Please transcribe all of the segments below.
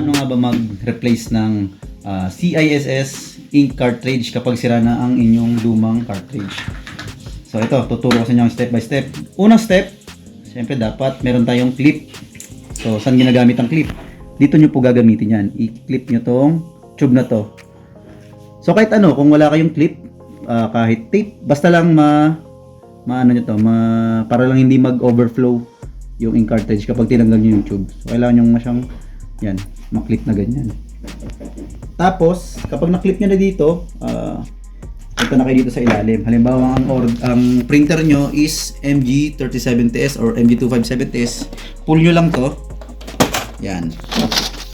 paano nga ba mag-replace ng CISS ink cartridge kapag sira na ang inyong lumang cartridge. So ito, tuturo ko sa inyo step by step. Unang step, siyempre dapat meron tayong clip. So saan ginagamit ang clip? Dito nyo po gagamitin yan. I-clip nyo tong tube na to. So kahit ano, kung wala kayong clip, kahit tape, basta lang para lang hindi mag-overflow yung ink cartridge kapag tinanggal nyo yung tube. So kailangan nyo masyang yan, maklip na ganyan. Tapos kapag na-clip nyo na dito, ito na kayo dito sa ilalim. Halimbawa ang printer nyo is MG37TS or MG257TS. Pull nyo lang to. Yan.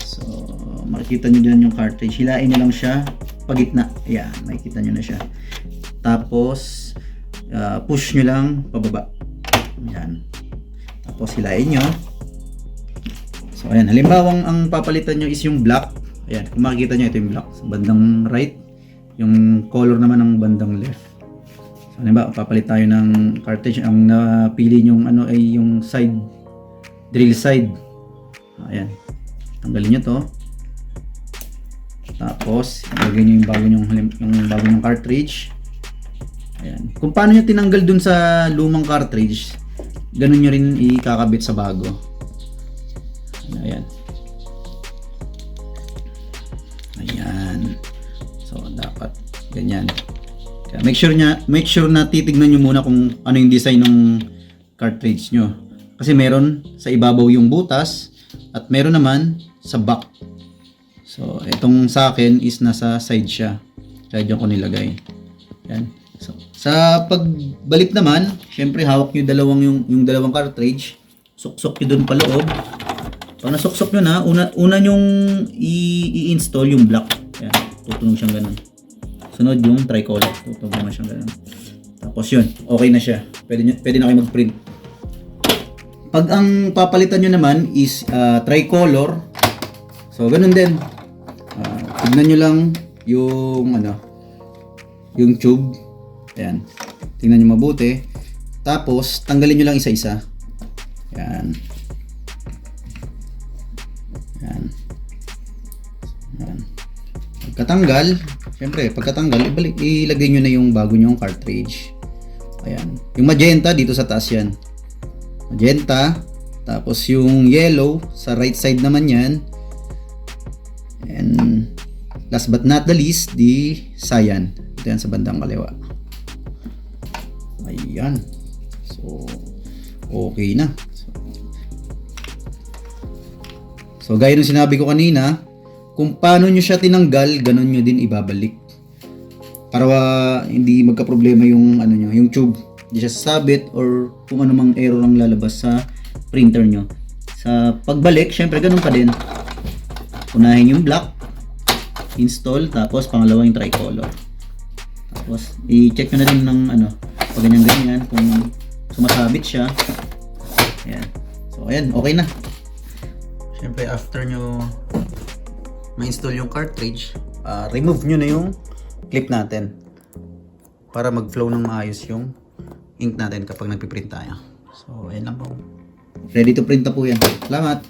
So makikita nyo dyan yung cartridge. Hilain nyo lang siya pagitna. Yan, makikita nyo na siya. Tapos push nyo lang pababa. Yan. Tapos hilain nyo. So ayan, halimbawa ang papalitan nyo is yung black. Ayan, kung makikita nyo ito yung black sa bandang right, yung color naman ng bandang left. So halimbawa papalit tayo ng cartridge. Ang napili nyo ay yung side, drill side. Ayan, tanggalin nyo to. Tapos ilagay nyo yung bago nyong cartridge. Ayan, kung paano nyo tinanggal dun sa lumang cartridge, ganun nyo rin ikakabit sa bago. Ayan. Ayan. So dapat ganyan. Kaya make sure na titignan nyo muna kung ano yung design ng cartridge nyo. Kasi meron sa ibabaw yung butas at meron naman sa back. So itong sa akin is nasa side siya. Kaya dyan ko nilagay. Ayan. So, sa pagbalik naman, syempre hawak nyo yung dalawang cartridge. Suksok nyo dun pa loob. Pag nasuksok nyo na, una nyong i-install yung block. Ayan, tutunog siyang ganun. Sunod yung tricolor, tutunog naman siyang ganun. Tapos yun, okay na siya. Pwede na kayo mag-print. Pag ang papalitan nyo naman is tricolor, so ganun din. Tignan nyo lang yung tube. Ayan, tingnan nyo mabuti. Tapos tanggalin nyo lang isa-isa. Ayan. Ayan. Pagkatanggal, syempre pagkatanggal, ilagay nyo na yung bago nyong cartridge. Ayan. Yung magenta dito sa taas yan. Magenta. Tapos yung yellow sa right side naman yan. And last but not the least, the cyan. Ito yan sa bandang kaliwa. Ayan. So okay na. So gaya ng sinabi ko kanina, kung paano nyo siya tinanggal, ganun nyo din ibabalik. Para hindi magka-problema yung yung tube. Hindi siya sasabit or kung ano mang error ang lalabas sa printer nyo. Sa pagbalik, syempre ganun pa din. Unahin yung black, install, tapos pangalawa yung tricolor. Tapos i-check nyo na din ng pag ganyan kung sumasabit siya. Ayan. So ayan, okay na. Siyempre after nyo ma-install yung cartridge, remove nyo na yung clip natin para mag-flow ng maayos yung ink natin kapag nagpiprint tayo. So ayan lang po. Ready to print na po yan. Salamat!